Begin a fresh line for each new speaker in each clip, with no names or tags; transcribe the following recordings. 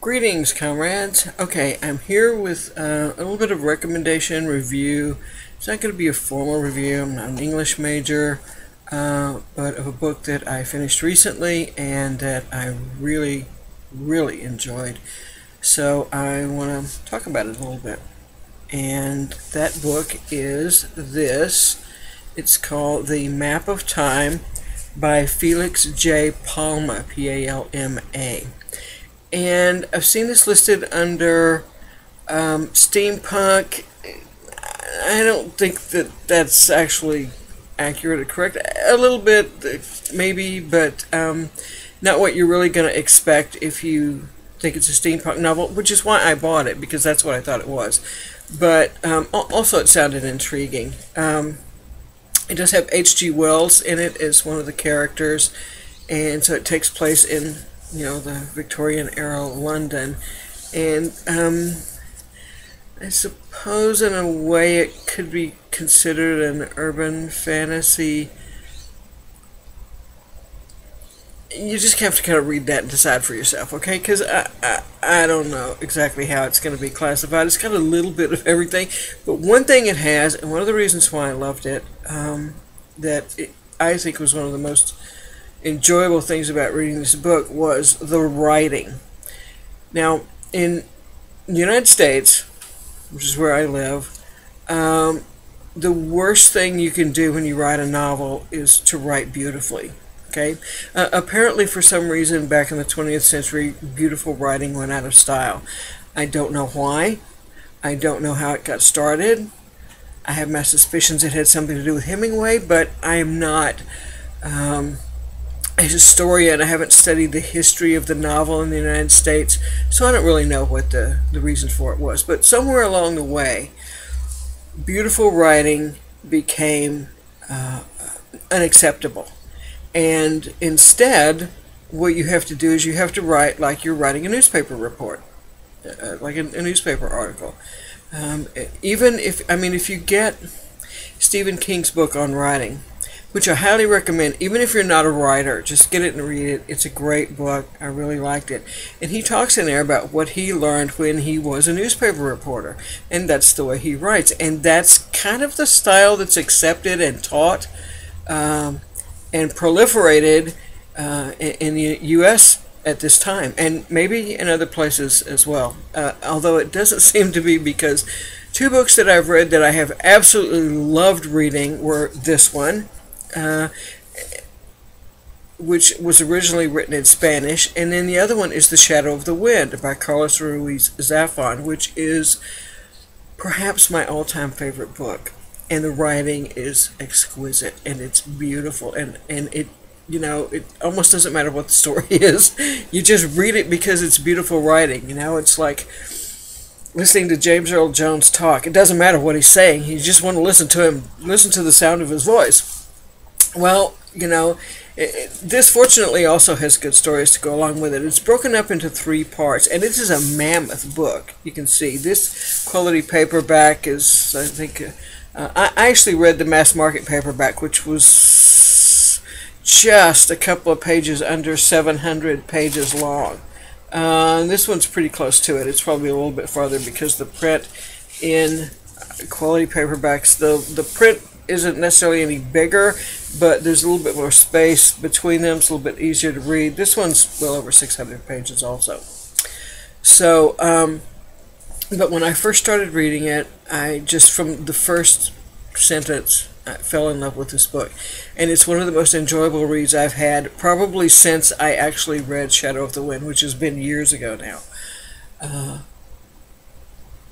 Greetings, comrades. Okay, I'm here with a little bit of recommendation review. It's not going to be a formal review. I'm not an English major, but of a book that I finished recently and that I really enjoyed. So I want to talk about it a little bit. And that book is this. It's called The Map of Time by Felix J. Palma, P-A-L-M-A. And I've seen this listed under steampunk. I don't think that that's actually accurate or correct. A little bit, maybe, but not what you're really going to expect if you think it's a steampunk novel, which is why I bought it, because that's what I thought it was. But also it sounded intriguing. It does have H.G. Wells in it as one of the characters, and so it takes place in the Victorian era London, and I suppose in a way it could be considered an urban fantasy. You just have to kind of read that and decide for yourself, okay? Because I don't know exactly how it's going to be classified. It's got a little bit of everything, but one thing it has, and one of the reasons why I loved it, I think was one of the most enjoyable things about reading this book, was the writing. Now, in the United States, which is where I live, the worst thing you can do when you write a novel is to write beautifully. Okay? Apparently, for some reason, back in the 20th century, beautiful writing went out of style. I don't know why. I don't know how it got started. I have my suspicions it had something to do with Hemingway, but I am not a historian. I haven't studied the history of the novel in the United States, so I don't really know what the reason for it was. But somewhere along the way, beautiful writing became unacceptable. And instead, what you have to do is you have to write like you're writing a newspaper report, like a newspaper article. Even if you get Stephen King's book on writing, which I highly recommend, even if you're not a writer, just get it and read it. It's a great book. I really liked it. And he talks in there about what he learned when he was a newspaper reporter. And that's the way he writes. And that's kind of the style that's accepted and taught and proliferated in the U.S. at this time. And maybe in other places as well. Although it doesn't seem to be, because two books that I've read that I have absolutely loved reading were this one, which was originally written in Spanish, and then the other one is The Shadow of the Wind by Carlos Ruiz Zafón, which is perhaps my all-time favorite book. And the writing is exquisite, and it's beautiful, and it it almost doesn't matter what the story is. You just read it because it's beautiful writing. It's like listening to James Earl Jones talk. It doesn't matter what he's saying. You just want to listen to him, listen to the sound of his voice. Well, this fortunately also has good stories to go along with it. It's broken up into 3 parts, and it is a mammoth book. You can see this quality paperback is, I think, I actually read the mass market paperback, which was just a couple of pages under 700 pages long. This one's pretty close to it. It's probably a little bit farther, because the print in quality paperbacks, the print isn't necessarily any bigger, but there's a little bit more space between them. It's a little bit easier to read. This one's well over 600 pages also. So, but when I first started reading it, I just, from the first sentence, I fell in love with this book. And it's one of the most enjoyable reads I've had, probably since I actually read Shadow of the Wind, which has been years ago now.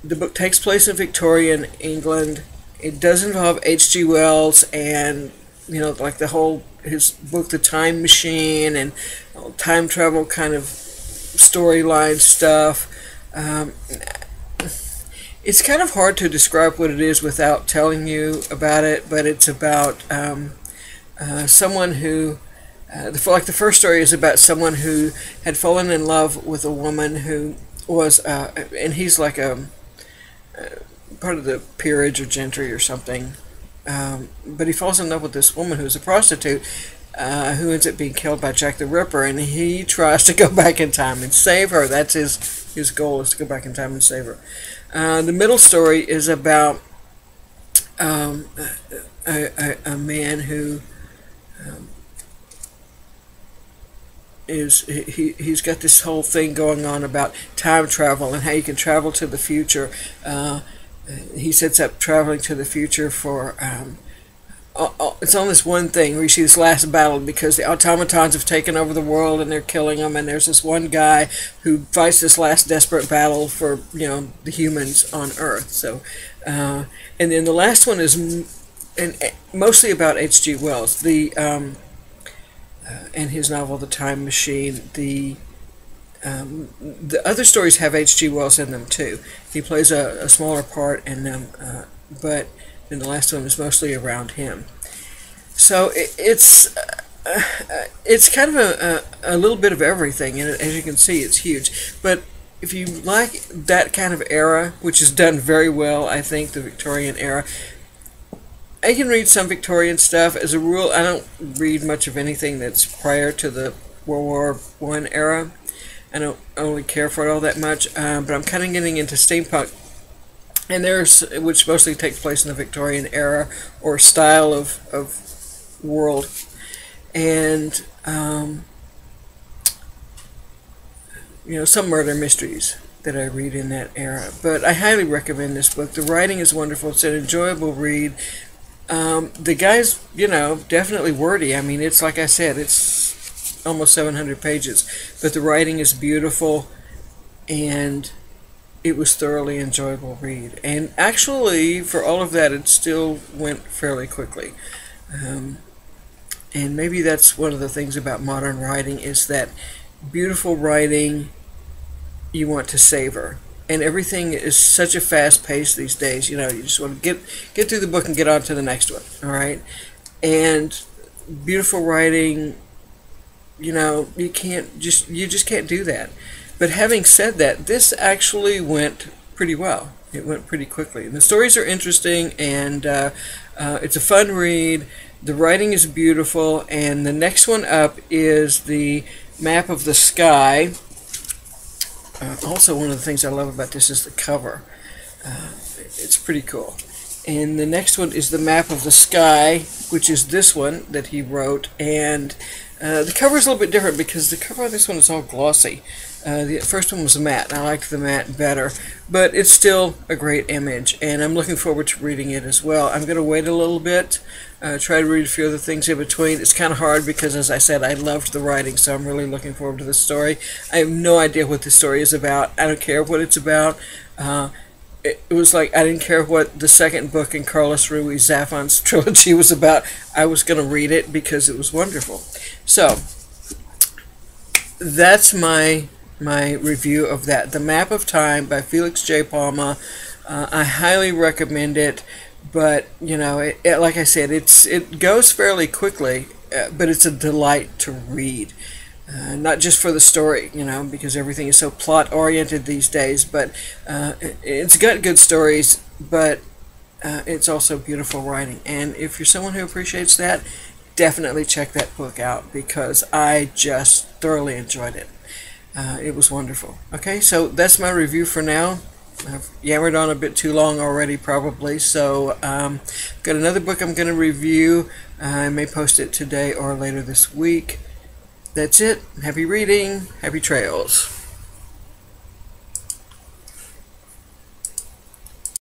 The book takes place in Victorian England. It does involve H.G. Wells and, like his book, The Time Machine, and time travel kind of storyline stuff. It's kind of hard to describe what it is without telling you about it, but it's about someone who, the first story is about someone who had fallen in love with a woman who was, and he's like a part of the peerage or gentry or something, but he falls in love with this woman who's a prostitute, who ends up being killed by Jack the Ripper, and he tries to go back in time and save her. That's his his goal is to go back in time and save her. The middle story is about a man who he's got this whole thing going on about time travel and how you can travel to the future. He sets up traveling to the future for it's on this one thing where you see this last battle because the automatons have taken over the world and they're killing them, and there's this one guy who fights this last desperate battle for the humans on Earth. So and then the last one is mostly about H.G. Wells, and his novel The Time Machine. The other stories have H.G. Wells in them too. He plays a smaller part in them, but then the last one is mostly around him. So it's kind of a little bit of everything, and as you can see, it's huge. But if you like that kind of era, which is done very well, I think, the Victorian era, I can read some Victorian stuff. As a rule, I don't read much of anything that's prior to the World War I era. I don't really care for it all that much, but I'm kind of getting into steampunk, and which mostly takes place in the Victorian era or style of world, and some murder mysteries that I read in that era. But I highly recommend this book. The writing is wonderful. It's an enjoyable read. The guy's, definitely wordy. I mean, it's like I said, it's almost 700 pages, but the writing is beautiful, and it was thoroughly enjoyable read. And actually, for all of that, it still went fairly quickly. And maybe that's one of the things about modern writing, is that beautiful writing you want to savor. And everything is such a fast pace these days. You just want to get through the book and get on to the next one. All right, and beautiful writing, you just can't do that. But having said that, this actually went pretty well. It went pretty quickly. And the stories are interesting, and it's a fun read. The writing is beautiful, and the next one up is The Map of the Sky. Also, one of the things I love about this is the cover. It's pretty cool. And the next one is The Map of the Sky, which is this one that he wrote. And the cover is a little bit different because the cover of this one is all glossy. The first one was matte, and I liked the matte better. But it's still a great image, and I'm looking forward to reading it as well. I'm going to wait a little bit, try to read a few other things in between. It's kind of hard because, as I said, I loved the writing, so I'm really looking forward to this story. I have no idea what this story is about. I don't care what it's about. It was like I didn't care what the second book in Carlos Ruiz Zafón's trilogy was about. I was going to read it because it was wonderful. So that's my review of that. The Map of Time by Felix J. Palma. I highly recommend it, but like I said, it goes fairly quickly, but it's a delight to read. Not just for the story, because everything is so plot-oriented these days, but it's got good stories, but it's also beautiful writing. And if you're someone who appreciates that, definitely check that book out, because I just thoroughly enjoyed it. It was wonderful. Okay, so that's my review for now. I've yammered on a bit too long already, probably, so got another book I'm going to review. I may post it today or later this week. That's it. Happy reading. Happy trails.